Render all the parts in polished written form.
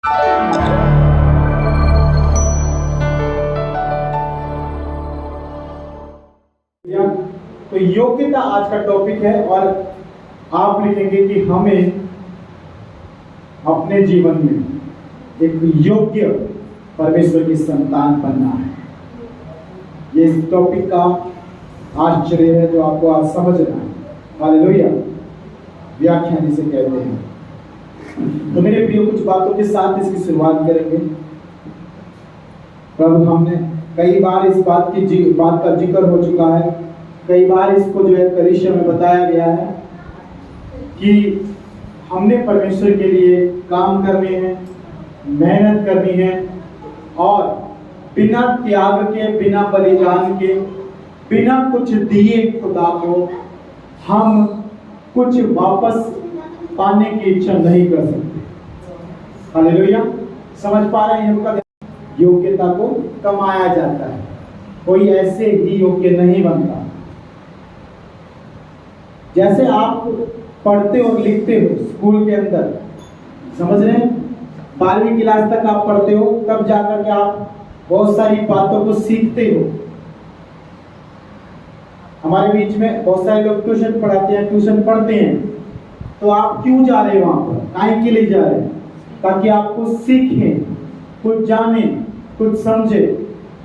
तो योग्यता आज का टॉपिक है और आप लिखेंगे कि हमें अपने जीवन में एक योग्य परमेश्वर की संतान बनना है। ये इस टॉपिक का आश्चर्य है जो आपको आज समझना है। हालेलुया, व्याख्या जिसे कहते हैं। तो मेरे प्रिय, कुछ बातों के साथ इसकी शुरुआत करेंगे। प्रभु, हमने कई बार इस बात का जिक्र हो चुका है, कई बार इसको जो है कलीसिया में बताया गया है कि हमने परमेश्वर के लिए काम करने हैं, मेहनत करनी है और बिना त्याग के, बिना बलिदान के, बिना कुछ दिए खुदा को हम कुछ वापस पाने की इच्छा नहीं कर सकते। हालेलुया, समझ पा रहे हैं? योग्यता को कमाया जाता है, कोई ऐसे ही योग्य नहीं बनता। जैसे आप पढ़ते और लिखते हो स्कूल के अंदर, समझ रहे हैं, 12वीं क्लास तक आप पढ़ते हो, तब जाकर के आप बहुत सारी बातों को सीखते हो। हमारे बीच में बहुत सारे लोग ट्यूशन पढ़ाते हैं, ट्यूशन पढ़ते हैं, तो आप क्यों जा रहे हो वहां पर? काहे के लिए जा रहे हैं? ताकि आप कुछ सीखें, कुछ जाने, कुछ समझे।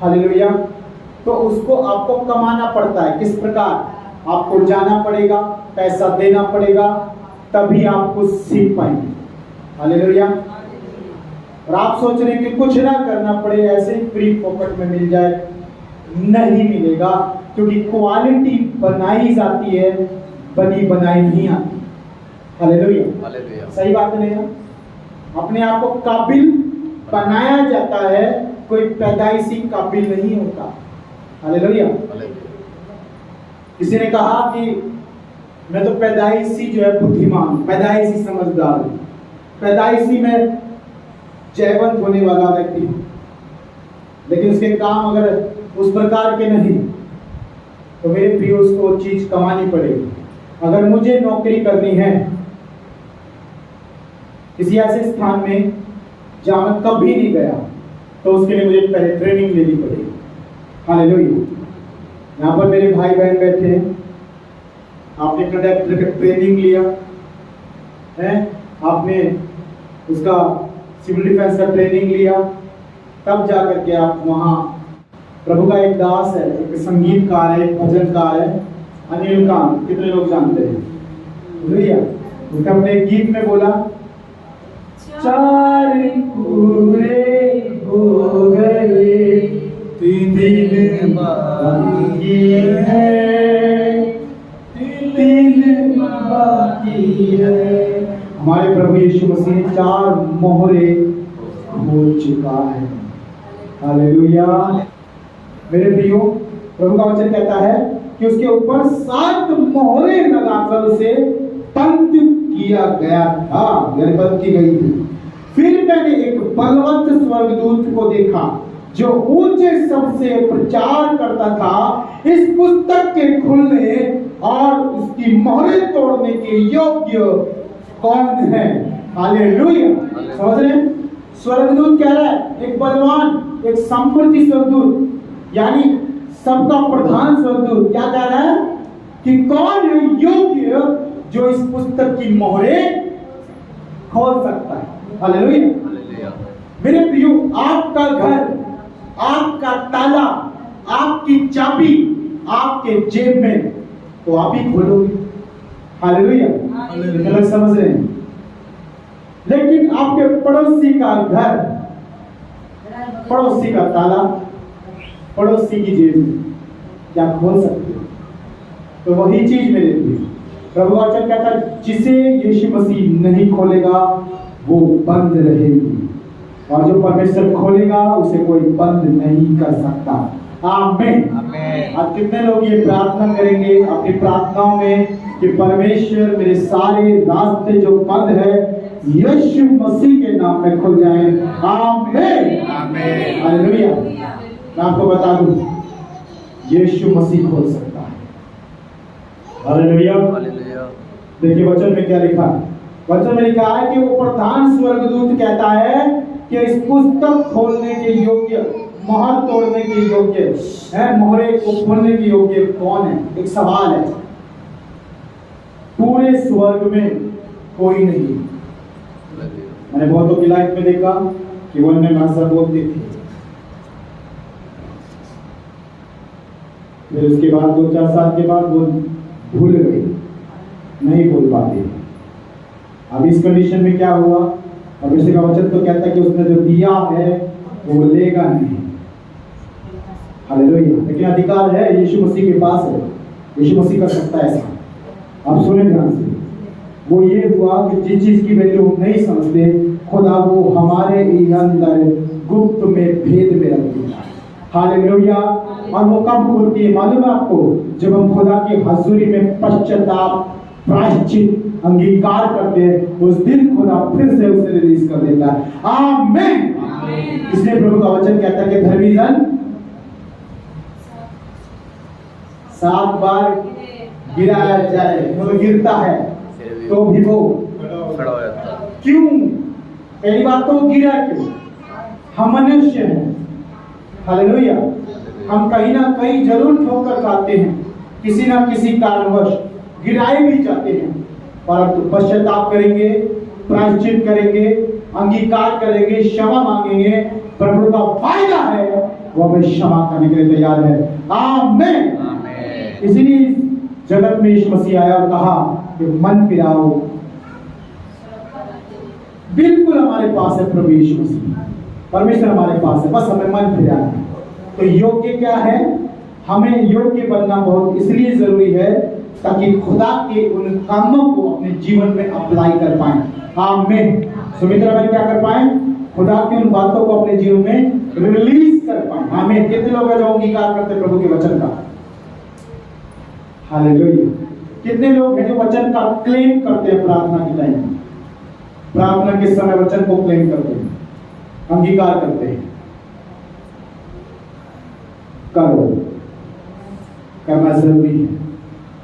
हालेलुया। तो उसको आपको कमाना पड़ता है। किस प्रकार? आपको जाना पड़ेगा, पैसा देना पड़ेगा, तभी आप कुछ सीख पाएंगे। हालेलुया। और आप सोच रहे हैं कि कुछ ना करना पड़े, ऐसे ही फ्री पॉकेट में मिल जाए, नहीं मिलेगा, क्योंकि क्वालिटी बनाई जाती है, बनी बनाई नहीं आती। हालेलुया, सही बात नहीं है? अपने आप को काबिल बनाया जाता है, कोई पैदाइशी काबिल नहीं होता। हालेलुया। किसी ने कहा कि मैं तो पैदाइशी जो है बुद्धिमान, पैदाइशी समझदार हूं, पैदाइशी में जयवंत होने वाला व्यक्ति हूं, लेकिन उसके काम अगर उस प्रकार के नहीं, तो मेरे प्रिय उसको चीज कमानी पड़ेगी। अगर मुझे नौकरी करनी है किसी ऐसे स्थान में जहां मैं कभी नहीं गया, तो उसके लिए मुझे पहले ट्रेनिंग लेनी पड़ेगी। हालेलुया। यहाँ पर मेरे भाई बहन बैठे हैं, आपने कंडक्टर का ट्रेनिंग लिया है, आपने उसका सिविल डिफेंस का ट्रेनिंग लिया, तब जाकर के आप वहाँ प्रभु का एक दास है, एक संगीतकार है, एक भजनकार है, अनिल कांत, कितने लोग जानते हैं? भैया उसने अपने गीत में बोला, 4 पूरे हो गए, 3 दिन बाकी है, 3 बाकी है। हमारे प्रभु यीशु मसीह ने 4 मोहरे हो चुका है। हालेलुया। मेरे प्रियो, प्रभु का वचन कहता है कि उसके ऊपर 7 मोहरे लगाकर उसे बंद किया गया था, यानी बंद की गई थी। फिर मैंने एक बलवंत स्वर्गदूत को देखा जो ऊंचे शब्द से प्रचार करता था, इस पुस्तक के खुलने और उसकी मोहरें तोड़ने के योग्य कौन है? हालेलुया। समझ रहे हैं? स्वर्गदूत कह रहा है, एक बलवान, एक सामर्थी स्वर्गदूत, यानी सबका प्रधान स्वर्गदूत क्या कह रहा है कि कौन है योग्य जो इस पुस्तक की मोहरें खोल सकता है। हालेलुया। मेरे प्रियो, आपका घर, आपका ताला, आपकी चाबी आपके जेब में, तो आप ही खोलोगे। हालेलुया। गलत समझ रहे हैं? लेकिन आपके पड़ोसी का घर, पड़ोसी का ताला, पड़ोसी की जेब में क्या खोल सकते हो? तो वही चीज मेरे लिए प्रभु वचन कहता है, जिसे यीशु मसीह नहीं खोलेगा वो बंद रहेगी, और जो परमेश्वर खोलेगा उसे कोई बंद नहीं कर सकता। आमीन। आज कितने लोग ये प्रार्थना करेंगे अपनी प्रार्थनाओं में कि परमेश्वर मेरे सारे रास्ते जो बंद है यीशु मसीह के नाम में खुल जाए। आमीन। हालेलुया। मैं आपको बता दूं, यीशु मसीह खोल सकता है। हालेलुया। देखिए वचन में क्या लिखा है, वचन में लिखा है कि वो प्रधान स्वर्गदूत कहता है कि इस पुस्तक खोलने के योग्य, मोहर तोड़ने के योग्य है, मोहरे को खोलने के योग्य कौन है? एक सवाल है। पूरे स्वर्ग में कोई नहीं। मैंने बहुतों की लाइफ में देखा कि वो अन्य भाषा बोलते थे, फिर उसके बाद 2-4 साल के बाद वो भूल गए, नहीं बोल पाते। अब इस कंडीशन में क्या हुआ? अब इसी का वचन तो कहता है कि उसने जो दिया है वो लेगा नहीं। हालेलुया। लेकिन अधिकार है यीशु मसीह के पास है, यीशु मसीह कर सकता है ऐसा। अब सुने ध्यान से, वो ये हुआ कि जिस चीज की वैल्यू हम नहीं समझते, खुदा वो हमारे अंदर गुप्त में भेद में रख देता है। हालेलुया। और वो कब खुलती है मालूम है आपको? जब हम खुदा की हजूरी में पश्चाताप, प्रायश्चित, अंगीकार करते हैं, उस दिन खुदा फिर से उसे रिलीज कर देता है। आमीन। इसलिए प्रभु का वचन कहता है कि धर्मी जन 7 बार गिराया जाए, मतलब गिरता है तो भी वो खड़ा हो जाता है। क्यों? पहली बात तो वो गिरा क्यों? हम मनुष्य हैं। हालेलुया। हम कहीं ना कहीं जरूर ठोकर खाते हैं, किसी ना किसी कारणवश गिराए भी जाते हैं, परंतु पश्चाताप करेंगे, प्रायश्चित करेंगे, अंगीकार करेंगे, क्षमा मांगेंगे, प्रभु का फायदा है, वो हमें क्षमा करने के लिए तैयार है। आमीन। इसलिए जगत में यीशु मसीह आया और कहा कि मन फिराओ। बिल्कुल हमारे पास है प्रभु यीशु मसीह, परमेश्वर हमारे पास है, बस हमें मन फिराना है। तो योग्य क्या है? हमें योग्य बनना बहुत इसलिए जरूरी है ताकि खुदा के उन कामों को अपने जीवन में अप्लाई कर पाए। आमीन। सुमित्रा भाई क्या कर पाए? खुदा की उन बातों को अपने जीवन में रिलीज कर पाए। आमीन। कितने लोग हैं जो अंगीकार करते प्रभु के वचन का? हालेलुया। कितने लोग हैं जो वचन का क्लेम करते हैं? प्रार्थना के टाइम, प्रार्थना के समय वचन को क्लेम करते हैं, अंगीकार करते हैं। करो, करना जरूरी है।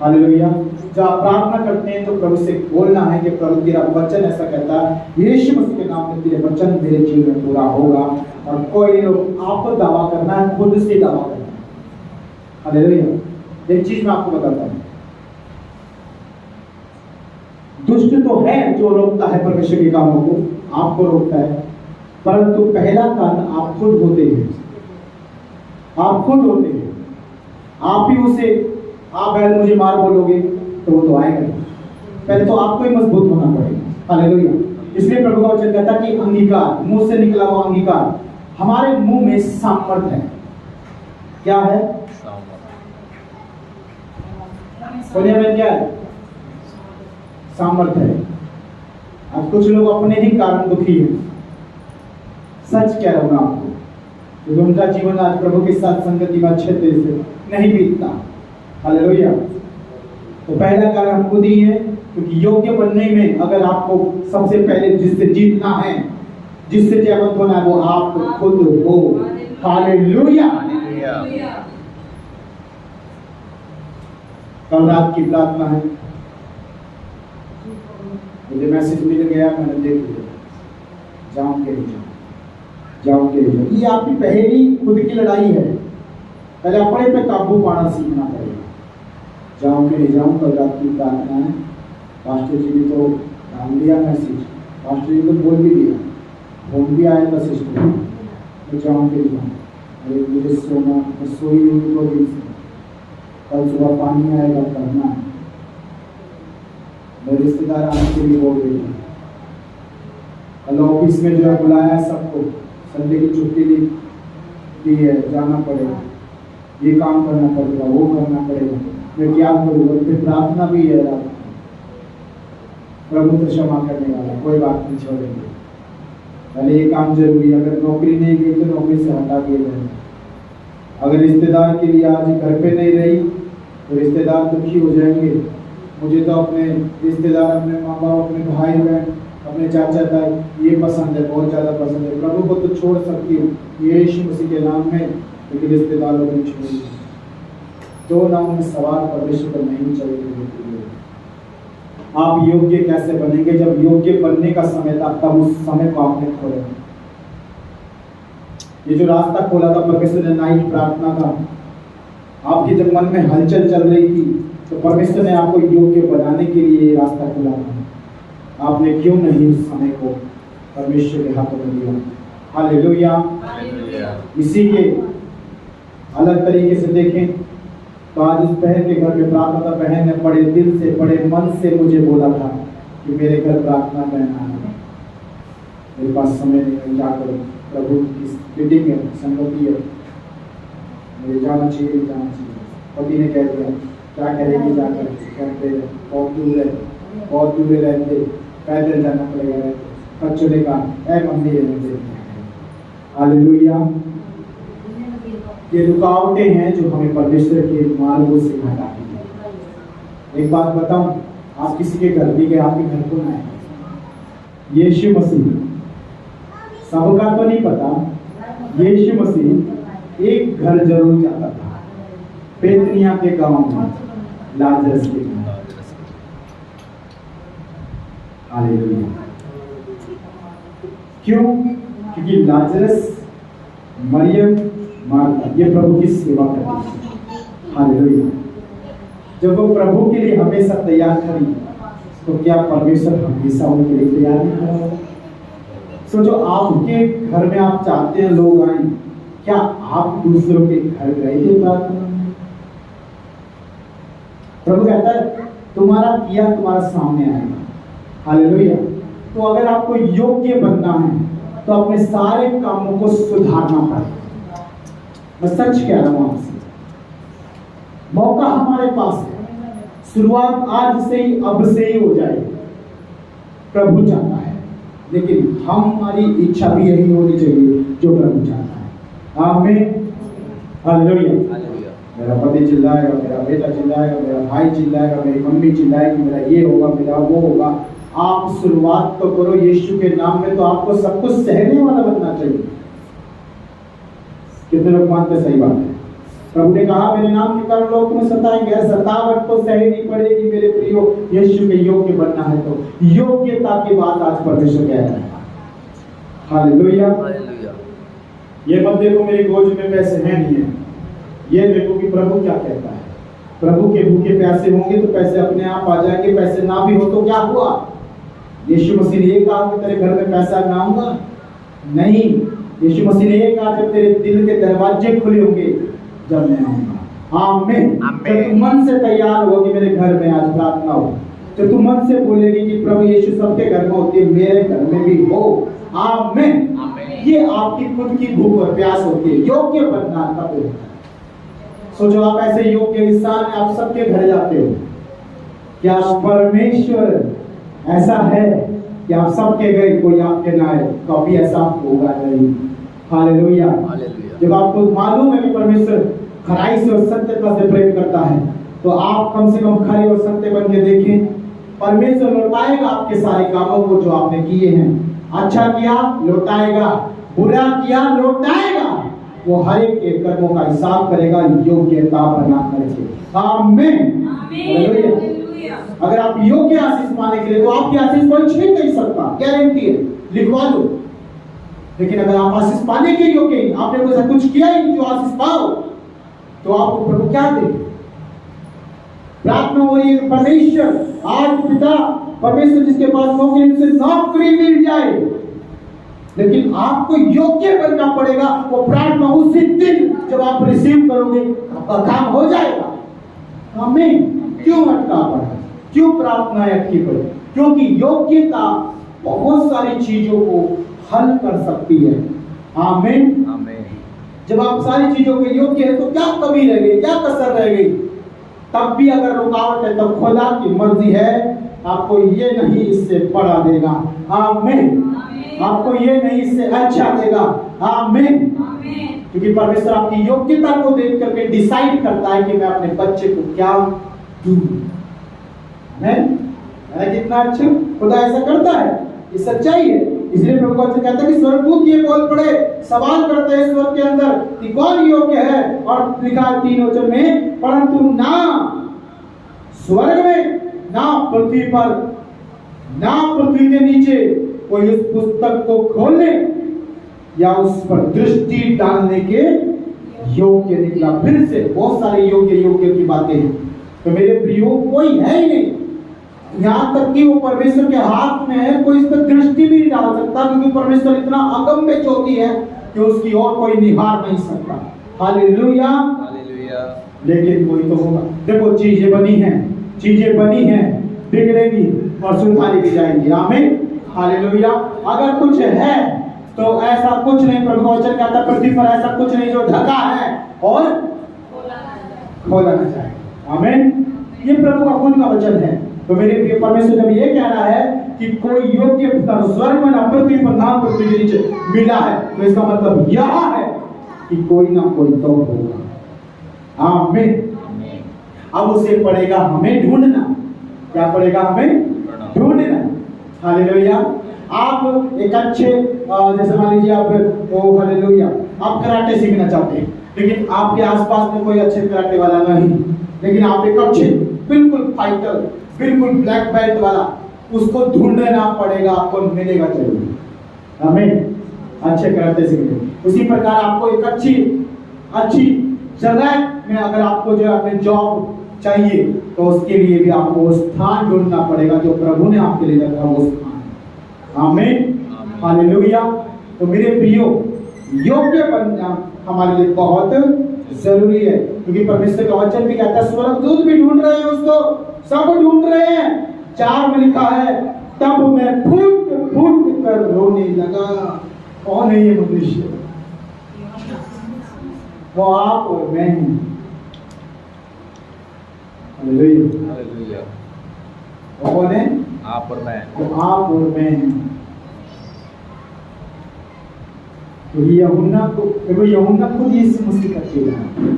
हालेलुया। जब आप प्रार्थना करते हैं तो प्रभु से बोलना है कि प्रभु तेरा वचन ऐसा कहता है, यीशु मसीह के नाम में तेरे वचन मेरे जीवन में पूरा होगा। और कोई लोग आपको दावा करना है, खुद से दावा करना है। हालेलुया। एक चीज मैं आपको बताता हूं, दुष्ट तो है जो रोकता है परमेश्वर के कामों को, आपको रोकता है, परंतु पहला कारण आप खुद होते हैं। आप खुद होते हैं। आप ही उसे, आप पहले मुझे मार बोलोगे तो वो तो आएगा नहीं, पहले तो आपको ही मजबूत होना पड़ेगा। हालेलुया। इसलिए प्रभु का वचन कहता है कि अंगीकार, मुंह से निकला हुआ अंगीकार, हमारे मुंह में सामर्थ है। क्या है? सोनिया में क्या है? सामर्थ है। आज कुछ लोग अपने ही कारण दुखी हैं। सच कह रहा हूं आपको, क्योंकि उनका जीवन आज प्रभु के साथ संगति में अच्छे तरह से नहीं बीतता। हालेलुया। तो पहला कारण हम खुद ही है, क्योंकि योग्य बनने में अगर आपको सबसे पहले जिससे जीतना है, जिससे जयवंत होना है, वो आप खुद हो। हालेलुया। कल रात की प्रार्थना है, मुझे मैसेज मिल गया, मैंने देख लिया, जाऊं के नहीं जाऊं, जाऊं के नहीं जाऊं। ये आपकी पहली खुद की लड़ाई है। पहले अपने पे काबू पाना सीखना पड़ेगा। जाऊं के नहीं जाऊं, कल रात की प्रार्थना है। पास्टर जी ने तो डाल दिया मैसेज, पास्टर जी को बोल भी दिया, फोन भी आया था सिस्टर, मैं जाऊं के नहीं जाऊं। अरे मुझे सोना, मैं सोई नहीं 2 दिन से, कल सुबह पानी आएगा, करना है। मेरे रिश्तेदार आने के लिए बोल रहे थे, कल ऑफिस में जो है बुलाया है सबको, संडे की छुट्टी दी है, जाना पड़ेगा, ये काम करना पड़ेगा, वो करना पड़ेगा, मैं क्या करूँ? फिर प्रार्थना भी है रात, प्रभु तो क्षमा करने वाला, कोई बात नहीं, छोड़ेंगे। पहले ये काम जरूरी है। अगर नौकरी नहीं गई तो नौकरी से हटा दिए जाए। अगर रिश्तेदार के लिए आज घर पे नहीं रही तो रिश्तेदार दुखी हो जाएंगे। मुझे तो अपने रिश्तेदार, अपने माँ बाप, अपने भाई बहन, अपने चाचा ताई ये पसंद है, बहुत ज़्यादा पसंद है। प्रभु को तो छोड़ सकती हूँ यीशु मसीह के नाम में, लेकिन रिश्तेदारों को नहीं छोड़ेंगे। 2 नाव में सवार परमेश्वर पर नहीं चाहिए। आप योग्य कैसे बनेंगे? जब योग्य बनने का समय था तब उस समय को आपने खोया। ये जो रास्ता खोला था परमेश्वर ने नाइट प्रार्थना का, आपके जब मन में हलचल चल रही थी तो परमेश्वर ने आपको योग्य बनाने के लिए ये रास्ता खोला था। आपने क्यों नहीं उस समय को परमेश्वर के हाथों में दिया? हालेलुया। इसी के अलग तरीके से देखें तो आज उस बहन के घर में प्रार्थना था। बहन ने बड़े दिल से बड़े मन से मुझे बोला था कि मेरे घर प्रार्थना बहना है, मेरे पास समय नहीं, जाकर प्रभु की मीटिंग है, संगति है, मुझे जाना चाहिए नहीं जाना चाहिए। पति ने कह दिया क्या करेगी जाकर, कहते बहुत दूर है, बहुत दूर रहते, पैदल जाना पड़ेगा, रहते बच्चों ने कहा ऐ मम्मी रहते। हालेलुया। ये रुकावटें हैं जो हमें परमेश्वर के मार्गों से हटाती हैं। एक बात बताऊं, आप किसी के घर भी गए, आपके घर को ना आए। यीशु मसीह, सबका तो नहीं पता, यीशु मसीह एक घर जरूर जाता था, बेतनिया के गांव में, लाजरस के घर। हालेलुया। क्यों? क्योंकि लाजरस, मरियम, मार्था ये प्रभु की सेवा करती थी। हालेलुया। जब वो प्रभु के लिए हमेशा तैयार खड़ी, तो क्या परमेश्वर हमेशा उनके लिए तैयार नहीं खड़ा होगा? सोचो, आपके घर में आप चाहते हैं लोग आए, क्या आप दूसरों के घर गए थे प्रार्थना में? प्रभु कहता है तुम्हारा किया तुम्हारा सामने आएगा। हालेलुया। तो अगर आपको योग्य बनना है तो अपने सारे कामों को सुधारना पड़ेगा। मैं सच कह रहा हूं आपसे, मौका हमारे पास है, शुरुआत आज से ही, अब से ही हो जाए। प्रभु चाहता है, लेकिन हमारी इच्छा भी यही होनी चाहिए जो प्रभु चाहता है। आमीन। हालेलुया। मेरा पति चिल्लाएगा, मेरा बेटा चिल्लाएगा, मेरा भाई चिल्लाएगा, मेरी मम्मी चिल्लाएगी, मेरा ये होगा, मेरा वो होगा। आप शुरुआत तो करो यीशु के नाम में, तो आपको सब कुछ सहने वाला बनना चाहिए। कितने लोग मानते? सही बात है। प्रभु ने कहा मेरे नाम के कारण लोग तुम्हें सताएंगे, सतावट तो सहनी पड़ेगी मेरे प्रियो। यीशु के योग्य बनना है तो योग्यता की बात आज परमेश्वर कह रहा है। हालेलुया। ये मत देखो मेरी गोद में पैसे हैं नहीं है, ये देखो कि प्रभु क्या कहता है। प्रभु के भूखे प्यासे होंगे तो पैसे अपने आप आ जाएंगे, पैसे ना भी हो तो क्या हुआ? यीशु मसीह ने ये कहा कि तेरे घर में पैसा ना आऊंगा? नहीं, यीशु मसीह ने ये कहा जब तेरे दिल के दरवाजे खुले होंगे जब मैं आऊंगा। आमीन। तो तू मन से तैयार हो कि मेरे घर में आज प्रार्थना हो, तो तू मन से बोलेगी कि प्रभु यीशु सबके घर में होती है, मेरे घर में भी हो। आमीन। ये आपकी खुद की भूख और प्यास होती है, योग्य बनना तब होता है। सोचो, आप ऐसे योग्य इंसान हैं, आप सबके घर जाते हो, क्या परमेश्वर ऐसा है कि आप सबके गए कोई आपके ना आए? कभी ऐसा होगा नहीं। हालेलुया। जब आपको मालूम है कि परमेश्वर खराई से और सत्यता से प्रेम करता है, तो आप कम से कम खरे और सत्य बन के देखें। परमेश्वर लौटाएगा आपके सारे कामों को जो आपने किए हैं। अच्छा किया लौटाएगा, बुरा किया लौटाएगा। वो हर एक के कर्मों का हिसाब करेगा, योग्यता बना करके। आमीन। हालेलुया। अगर आप योग्य आशीष पाने के लिए, तो आपकी आशीष कोई छीन नहीं सकता, गारंटी है, लिखवा लो। लेकिन अगर आप आशीष पाने के योग्य ही, आपने कोई कुछ किया ही जो आशीष पाओ, तो आपको प्रभु क्या दे? प्रार्थना हो रही है, परमेश्वर आज पिता परमेश्वर जिसके पास नौकरी, उसे नौकरी मिल जाए, लेकिन आपको योग्य बनना पड़ेगा। वो प्रार्थना उसी दिन जब आप रिसीव करोगे आपका काम हो जाएगा। आमीन। क्यों अटका पड़ा? क्यों प्रार्थनाएं अटकी पड़ी? क्योंकि योग्यता बहुत सारी चीजों को हल कर सकती है। आमीन। जब आप सारी चीजों के योग्य है तो क्या कमी रह गई, क्या कसर रह गई? तब भी अगर रुकावट है, तब खुदा की मर्जी है, आपको ये नहीं इससे बड़ा देगा। आमीन। आपको ये नहीं इससे अच्छा देगा। आमीन। क्योंकि परमेश्वर आपकी योग्यता को देख करके डिसाइड करता है कि मैं अपने बच्चे को क्या दूं। कितना अच्छा खुदा ऐसा करता है, ये सच्चाई है। इसलिए प्रभु कहता है कि स्वर्गदूत ये बोल पड़े, सवाल करते हैं स्वर्ग के अंदर कि कौन योग्य है, और लिखा 3 वचन में, परंतु ना स्वर्ग में ना पृथ्वी पर ना पृथ्वी के नीचे कोई उस पुस्तक को खोलने या उस पर दृष्टि डालने के योग्य निकला। फिर से बहुत सारे योग्य की बातें हैं। तो मेरे प्रियो, कोई है ही नहीं, यहाँ तक कि वो परमेश्वर के हाथ में है, कोई इस पर दृष्टि भी नहीं डाल सकता, क्योंकि परमेश्वर इतना अगम्य ज्योति है कि उसकी और कोई निहार नहीं सकता। Hallelujah, hallelujah. लेकिन कोई तो होगा। देखो, चीजें बनी हैं, बिगड़ेगी और सुधारी भी जाएंगी। आमीन, हालेलुया। अगर कुछ है तो ऐसा कुछ नहीं, प्रभु का वचन कहता है पृथ्वी पर ऐसा कुछ नहीं जो ढका है और खोला न जाए। आमीन, ये प्रभु का खुद का वचन है। तो मेरे प्रिय, परमेश्वर जब ये कह रहा है कि कोई योग्य पुत्र स्वर्ग में ना पृथ्वी पर ना पृथ्वी के नीचे मिला है, तो इसका मतलब यह है कि कोई ना कोई तो होगा। आमीन। अब उसे पड़ेगा हमें ढूंढना। क्या पड़ेगा? हमें ढूंढना। हालेलुया। आप एक अच्छे, जैसे मान लीजिए आप, ओ हालेलुया, आप कराटे सीखना चाहते हैं, लेकिन आपके आसपास में कोई अच्छे कराटे वाला नहीं, लेकिन आप एक अच्छे बिल्कुल फाइटर, बिल्कुल ब्लैक बेल्ट वाला, उसको ढूंढना पड़ेगा, आपको मिलेगा जरूर। हमें अच्छे कराटे सीखने। उसी प्रकार आपको एक अच्छी जगह में अगर आपको जो अपने जॉब चाहिए, तो उसके लिए भी आपको वो स्थान ढूंढना पड़ेगा जो प्रभु ने आपके लिए रखा, वो स्थान। आमीन, हालेलुया। तो मेरे प्रियो, योग्य बनना हमारे लिए बहुत जरूरी है, क्योंकि परमेश्वर का वचन भी कहता है स्वर्गदूत भी ढूंढ रहे हैं उसको, सब ढूंढ रहे हैं। 4 में लिखा है, तब मैं फूट फूट कर रोने लगा। कौन है ये मनुष्य? वो आप और मैं हूं। हालेलुया। वो कौन है? आप और मैं। तो आप और मैं हैं। तो यूहन्ना को, देखो, यूहन्ना खुद यीशु मसीह का चेला है।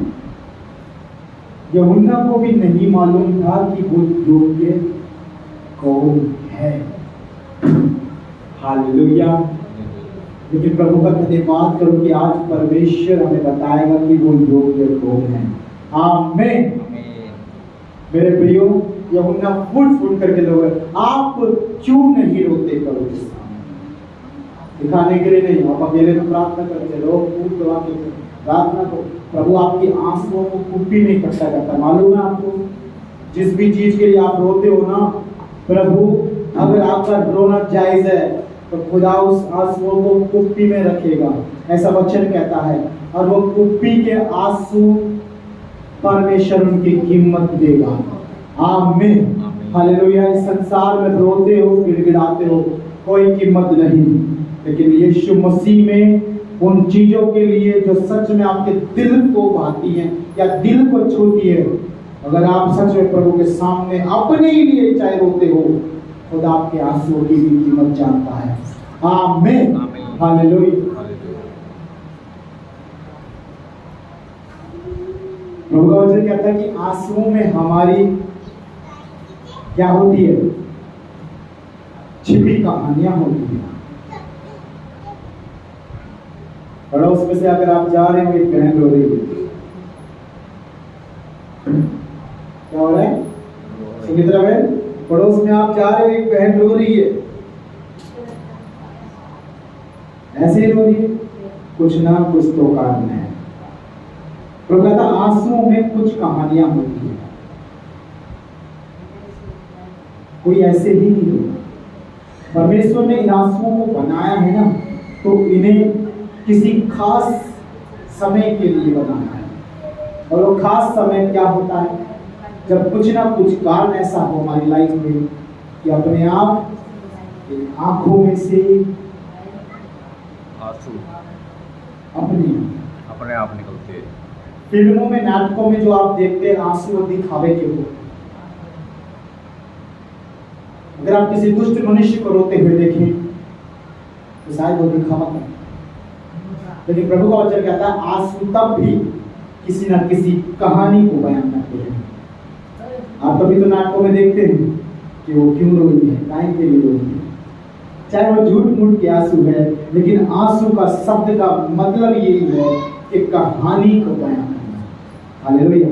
यूहन्ना को भी नहीं मालूम था कि वो योग्य कौन है। हालेलुया। लेकिन प्रभु का धन्यवाद करो कि आज परमेश्वर हमें बताएगा कि वो योग्य कौन है। आमीन। मेरे प्रियो, यूहन्ना फूट करके लोग, आप क्यों नहीं रोते प्रभु के सामने? दिखाने के लिए नहीं, आप अकेले में प्रार्थना करते रहो, फूट दबा के प्रार्थना करो। प्रभु आपकी आंसुओं को कुप्पी में इकट्ठा करता है। मालूम है आपको, जिस भी चीज के लिए आप रोते हो ना, प्रभु अगर आपका रोना जायज है तो खुदा उस आंसुओं को कुप्पी में रखेगा, ऐसा वचन कहता है। और वो कुप्पी के आंसू परमेश्वर उनकी कीमत देगा। आमीन, हालेलुया। इस संसार में रोते हो, गिड़गिड़ाते हो, कोई कीमत नहीं, लेकिन यीशु मसीह में उन चीजों के लिए जो सच में आपके दिल को भाती हैं या दिल को छूती है, अगर आप सच में प्रभु के सामने अपने ही लिए चाहे रोते हो, खुदा आपके आंसुओं की भी कीमत जानता है। आमीन, हालेलुया। प्रभु का वचन कहता है कि आंसुओं में हमारी क्या होती है? छिपी कहानियां होती हैं। पड़ोस में से अगर आप जा रहे हो, एक बहन रो रही है, क्या हो रहा है? सुमित्रा बहन, पड़ोस में आप जा रहे हो, एक बहन रो रही है, ऐसे ही रो रही है, कुछ ना कुछ तो कारण है। प्रभु कहता आंसुओं में कुछ कहानियां होती है। कोई ऐसे ही नहीं होगा। परमेश्वर ने इन आंसुओं को बनाया है ना, तो इन्हें किसी खास समय के लिए बनाया है। और वो खास समय क्या होता है? जब कुछ ना कुछ कारण ऐसा हो हमारी लाइफ में कि अपने आप आंखों में से आंसू अपने आप निकलते हैं। फिल्मों में, नाटकों में जो आप देखते हैं, आंसू दिखावे के हो। अगर आप किसी दुष्ट मनुष्य को रोते हुए देखें तो शायद वो दिखावा करता है, लेकिन प्रभु का वचन कहता है आंसू तब भी किसी न किसी कहानी को बयान करते हैं। आप कभी तो नाटकों में देखते हैं कि वो क्यों रो रही है, काहे के लिए रो रही है, चाहे वो झूठ मूठ के आंसू है, लेकिन आंसू का शब्द का मतलब यही है कि कहानी को बयान करना। हालेलुया।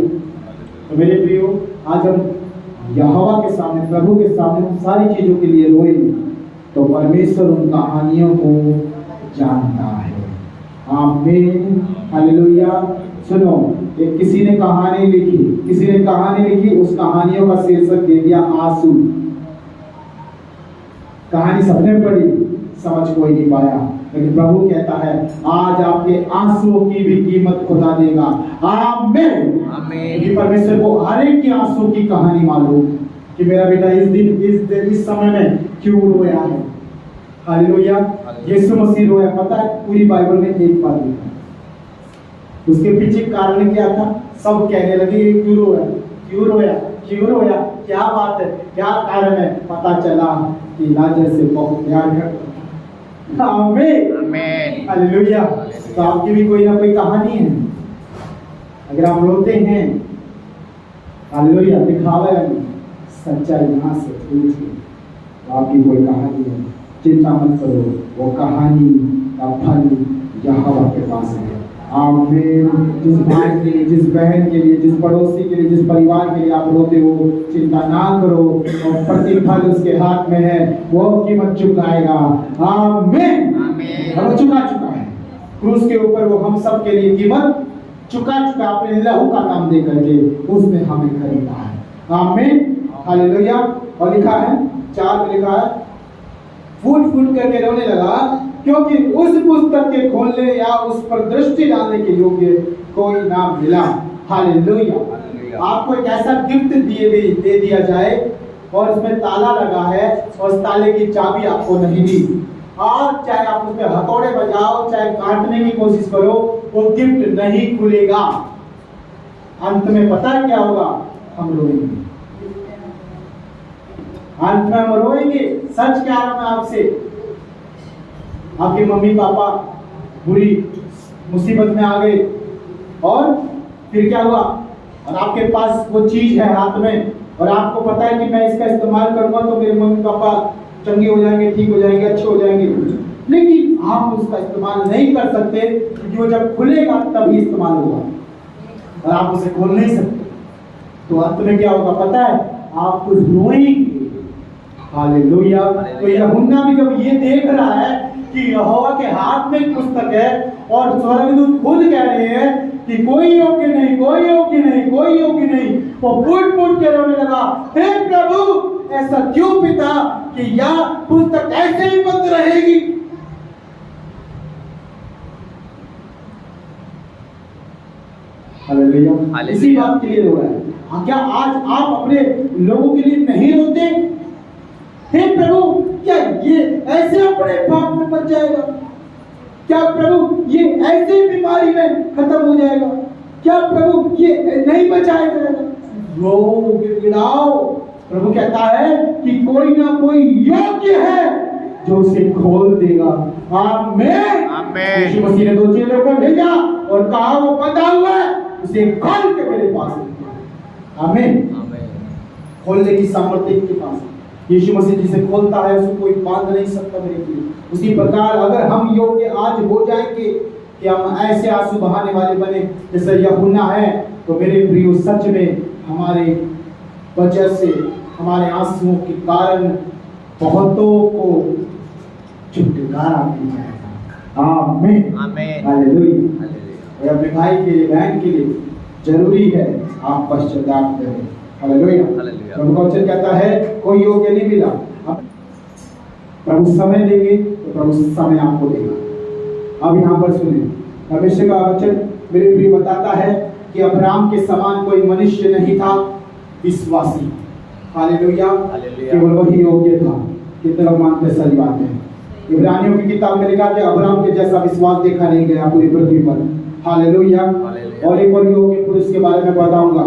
तो मेरे प्रियो, आज हम यहोवा के सामने, प्रभु के सामने उन सारी चीजों के लिए रोए, तो परमेश्वर उन कहानियों को जानता है। आमीन, हालेलुया। सुनो, एक किसी ने कहानी लिखी, उस कहानियों का शीर्षक दे दिया आंसू। कहानी सबने पढ़ी, समझ कोई नहीं पाया, लेकिन प्रभु कहता है आज आपके आंसुओं की भी कीमत खुदा देगा। आमीन, आमीन। परमेश्वर को हर एक के आंसू की कहानी मालूम कि मेरा बेटा इस समय में क्यों रोया है। हालेलुया। यीशु मसीह रोया, पता है पूरी बाइबल में एक बार लिखा, उसके पीछे कारण क्या था? सब कहने लगे ये क्यों रोया, क्या बात है, क्या कारण है? पता चला कि लाजर से बहुत प्यार करता। आमीन, आमीन, हालेलुया। तो आपकी भी कोई ना कोई कहानी है। अगर आप रोते हैं, हालेलुया, दिखावा नहीं, सच्चाई यहाँ से पूछिए, तो आपकी कोई कहानी है। चिंता मत करो, वो कहानी का फल यहोवा के पास है। आमीन। जिस भाई के लिए, जिस बहन के लिए, जिस पड़ोसी के लिए, जिस परिवार के लिए आप रोते हो, चिंता ना करो, और प्रतिफल उसके हाथ में है, वो कीमत चुकाएगा। आमीन, वो चुका है क्रूस के ऊपर, वो हम सब के लिए कीमत चुका अपने लहू का नाम दे करके उसने हमें खरीदा है। आमीन, हालेलुया। और लिखा है 4 में लिखा है, फूट करके रोने लगा क्योंकि उस पुस्तक के खोलने या उस पर दृष्टि डालने के योग्य कोई ना मिला। हालेलुया। आपको एक ऐसा गिफ्ट दे दिया जाए और उसमें ताला लगा है और उस ताले की चाबी आपको नहीं दी, और चाहे आप उसमें हथौड़े बजाओ, चाहे काटने की कोशिश करो, वो गिफ्ट नहीं खुलेगा। अंत में पता है क्या होगा? हम रोएंगे। अंत में हम रोएंगे। सच कह रहा हूं मैं आपसे, आपके मम्मी पापा बुरी मुसीबत में आ गए और फिर क्या हुआ? और आपके पास वो चीज है हाथ में, और आपको पता है कि मैं इसका इस्तेमाल करूंगा तो मेरे मम्मी पापा चंगे हो जाएंगे, ठीक हो जाएंगे, अच्छे हो जाएंगे, लेकिन आप उसका इस्तेमाल नहीं कर सकते क्योंकि वो जब खुलेगा तभी इस्तेमाल होगा, और आप उसे खोल नहीं सकते। तो अंत में क्या होगा पता है? आप कुछ रोएंगे। हालेलुया। तो यूहन्ना भी जब ये देख रहा है कि यहोवा के हाथ में एक पुस्तक है और स्वर्गदूत खुद कह रहे हैं कि कोई योग्य नहीं, वो फूट के रोने लगा, हे प्रभु, ऐसा क्यों पिता कि यह पुस्तक ऐसे ही बंद रहेगी? हालेलुया। इसी बात के लिए रो रहा है। क्या आज आप अपने लोगों के लिए नहीं रोते? हे प्रभु, क्या ये ऐसे अपने पाप में मर जाएगा? क्या प्रभु ये ऐसे बीमारी में खत्म हो जाएगा? क्या प्रभु ये नहीं बचाया जाएगा? रो, गिड़गिड़ाओ। प्रभु कहता है कि कोई ना कोई योग्य है जो उसे खोल देगा। आमीन, आमीन। यीशु मसीह ने 2 चेलों को भेजा और कहा वो बंधा हुआ है, उसे खोल के मेरे पास ले। आमीन, खोलने की सामर्थ्य के पास है। यीशु मसीह जिसे खोलता है उसे कोई बांध नहीं सकता मेरे लिए। उसी प्रकार अगर हम योग्य आज हो जाएंगे कि हम ऐसे आंसू बहाने वाले बने जैसे यूहन्ना है, तो मेरे प्रियो सच में हमारे वजह से, हमारे आंसुओं के कारण बहुतों को छुटकारा मिल जाएगा। आमीन, आमीन, हालेलुया। और अपने भाई के लिए, बहन के लिए जरूरी है आप पश्चाताप करें। हालेलुया। प्रभु का वचन कहता है कोई योग्य नहीं मिला। प्रभु समय देंगे तो प्रभु समय आपको देगा। अब यहाँ पर सुनिए, परमेश्वर का वचन मेरे प्रिय बताता है कि अब्राहम के समान कोई मनुष्य नहीं था विश्वासी। हालेलुया। केवल वही योग्य था। कितने लोग मानते? सही बात है। इब्रानियों की किताब में लिखा कि अब्राहम के जैसा विश्वास देखा नहीं गया पूरी पृथ्वी पर। हालेलुया। और एक और योग्य पुरुष के बारे में बताऊंगा,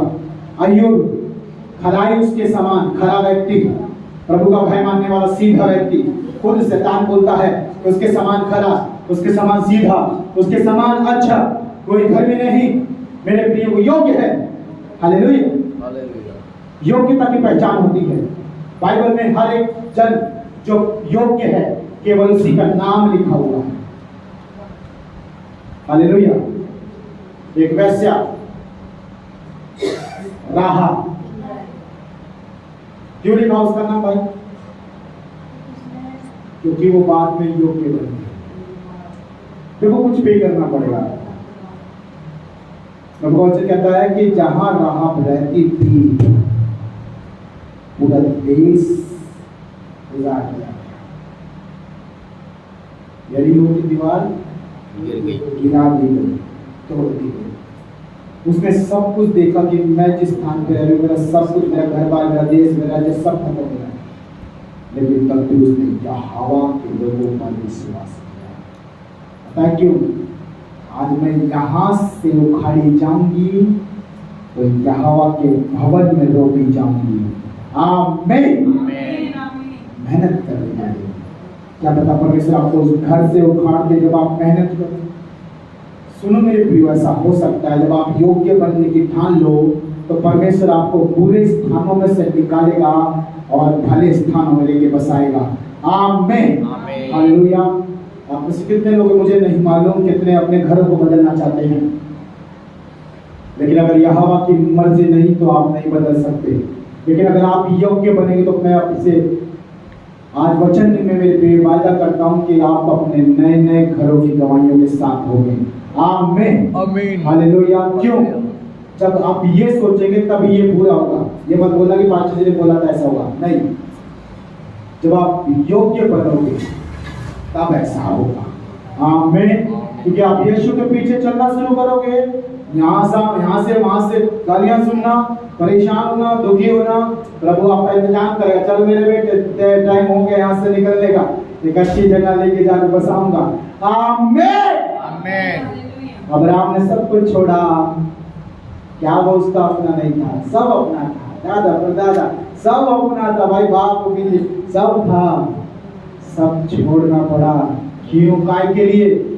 अय्यूब। खराई उसके समान, खरा व्यक्ति, प्रभु का भय मानने वाला सीधा व्यक्ति। खुद शैतान बोलता है उसके समान खरा, उसके समान सीधा, उसके समान अच्छा कोई घर में नहीं। मेरे प्रिय वो योग्य है। हालेलुया। योग्यता की पहचान होती है। बाइबल में हर एक जन जो योग्य है केवल उसी का नाम लिखा हुआ है। हालेलुया। एक वैश्या राहा, क्यों लिखा उसका नाम भाई? क्योंकि वो बाद में योग्य बन गए। देखो कुछ पे करना पड़ेगा। भगवान कहता है कि जहां राहब रहती थी पूरा देश उजाड़ गया, यरीहो की दीवार गिरा दी गई, तोड़ दी गई। उसने सब कुछ देखा कि मैं जिस स्थान पे रह रही हूँ, मेरा सब कुछ, मेरा घर बार, मेरा देश, मेरा राज्य सब खत्म हो गया, लेकिन तब भी उसने यहोवा के लोगों पर विश्वास किया। पता है क्यों? आज मैं यहाँ से उखाड़ी जाऊंगी तो यहोवा के भवन में रोपी जाऊंगी। आमीन। मेहनत करनी चाहिए। क्या पता परमेश्वर आपको उस घर से उखाड़ दे जब आप मेहनत करो। सुनो मेरे प्रियो, ऐसा हो सकता है जब आप योग्य बनने की ठान लो तो परमेश्वर आपको बुरे स्थानों में से निकालेगा और भले स्थानों में लेके बसाएगा। आमीन। हालेलुया। आप में से कितने लोग, मुझे नहीं मालूम, कितने अपने घरों को बदलना चाहते हैं, लेकिन अगर यहोवा की मर्जी नहीं तो आप नहीं बदल सकते। लेकिन अगर आप योग्य बनेंगे तो मैं आपसे आज वचन में मेरे वायदा करता हूं कि आप अपने नए नए घरों की गवाहियों के साथ होंगे। आमीन। आमीन। हालेलुया। क्यों? जब आप ये सोचेंगे तब ये पूरा होगा। ये मत बोलना कि 5 ने बोला था ऐसा होगा, नहीं। जब आप योग्य बनोगे तब ऐसा होगा। आमीन। क्योंकि आप यीशु के पीछे चलना शुरू करोगे, यहाँ से वहां से गालियां सुनना, परेशान होना, दुखी होना, प्रभु आपका इंतजाम करेगा। चल मेरे बेटे, टाइम हो गया यहाँ से निकलने का, एक अच्छी जगह लेके जाकर बसाऊंगा। आमीन। आमीन। अब्राहम ने सब कुछ छोड़ा। क्या वो उसका अपना नहीं था? सब अपना था। दादा परदादा सब अपना था, भाई बाप भी सब था, सब छोड़ना पड़ा। क्यों? काय के लिए?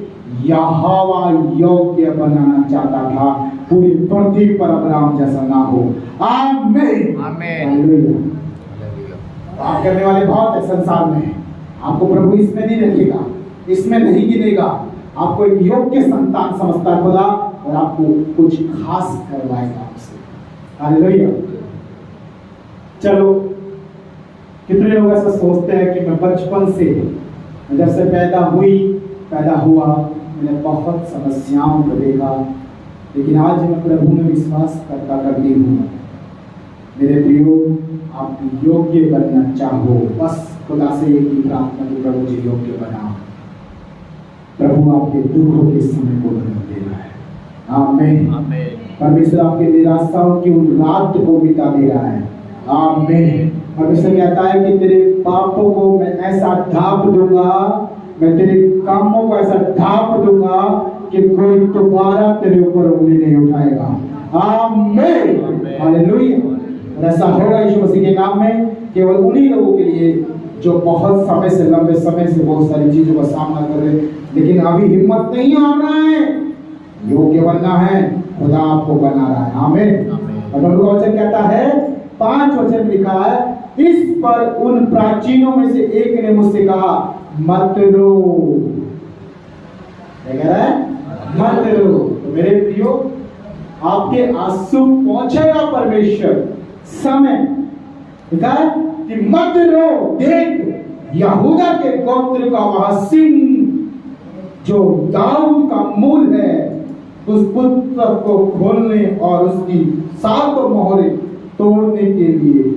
यहोवा योग्य बनाना चाहता था, पूरी पृथ्वी पर अब्राहम जैसा ना हो। आमीन। आमीन। आप करने वाले बहुत है संसार में, आपको प्रभु इसमें नहीं रखेगा, इसमें नहीं गिनेगा। आपको एक योग्य संतान समझता है खुदा और आपको कुछ खास करवाएगा आपसे। हालेलुया। चलो, कितने लोग ऐसा सोचते हैं कि मैं बचपन से, जब से पैदा हुआ, मैंने बहुत समस्याओं को देखा, लेकिन आज मैं प्रभु में विश्वास करती हूँ। मेरे प्रियो, आप योग्य बनना चाहो, बस खुदा से एक ही प्रार्थना कि प्रभु जी योग्य बना। प्रभु आपके दुखों के समय को बदल दे रहा है। आमीन। परमेश्वर आपके निराशाओं की उन रात को मिटा दे रहा है। आमीन। परमेश्वर कहता है कि तेरे पापों को मैं ऐसा ढांप दूंगा, मैं तेरे कामों को ऐसा ढांप दूंगा कि कोई दोबारा तेरे ऊपर उंगली नहीं उठाएगा। आमीन। हालेलुया। ऐसा होगा यीशु मसीह के नाम में, केवल उन्हीं लोगों के लिए जो बहुत समय से, लंबे समय से बहुत सारी चीजों का सामना कर रहे, लेकिन अभी हिम्मत नहीं आना है, योग्य बनना है, खुदा आपको बना रहा है। आमीन। और वचन कहता है, 5 वचन लिखा है, इस पर उन प्राचीनों में से एक ने मुझसे कहा, मत रो। क्या कह रहा है? मत रो। तो मेरे प्रियो, आपके आंसू पहुंचेगा परमेश्वर समय, लिखा है कि मत रो, देख यहूदा के गोत्र का वह सिंह जो दाऊद का मूल है, उस पुस्तक को खोलने और उसकी 7 मोहरें तोड़ने के लिए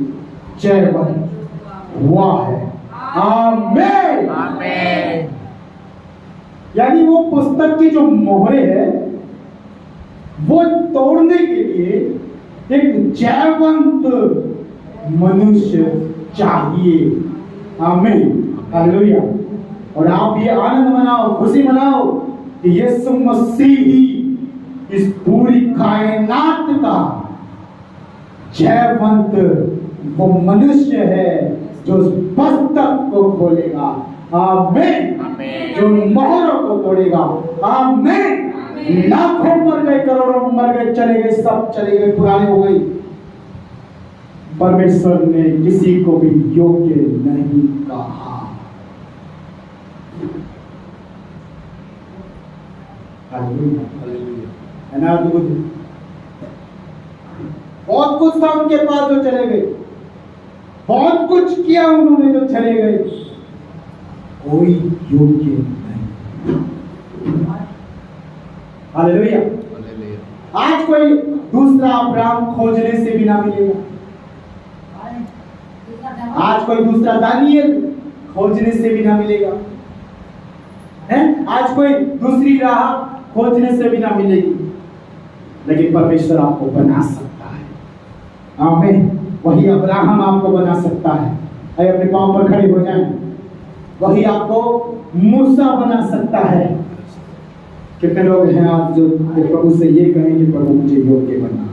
चयबद्ध हुआ है। आमीन। आमीन। यानी वो पुस्तक की जो मोहरें है वो तोड़ने के लिए एक जयवंत मनुष्य चाहिए। आमीन। हालेलुया। और आप ये आनंद मनाओ, खुशी मनाओ कि यीशु मसीह ही इस पूरी कायनात का जयवंत वो मनुष्य है जो उस पुस्तक को खोलेगा। आमीन। जो मोहरों को तोड़ेगा। आमीन। लाखों मर गए, करोड़ों मर गए, चले गए, सब चले गए, पुराने हो गई। परमेश्वर ने किसी को भी योग्य नहीं कहा। है ना? बहुत कुछ था उनके पास जो चले गए, बहुत कुछ किया उन्होंने जो चले गए, कोई योग्य नहीं। हालेलुया। आज कोई दूसरा अब्राहम खोजने से भी ना मिलेगा, आज कोई दूसरा दानियल खोजने से भी ना मिलेगा, है? आज कोई दूसरी राह खोजने से भी ना मिलेगी, लेकिन परमेश्वर आपको बना सकता है। आमीन। वही अब्राहम आपको बना सकता है। आइए अपने पांव पर खड़े हो जाएं। वही आपको मूसा बना सकता है। कितने लोग हैं आज जो प्रभु से ये कहेंगे, प्रभु मुझे योग्य बना।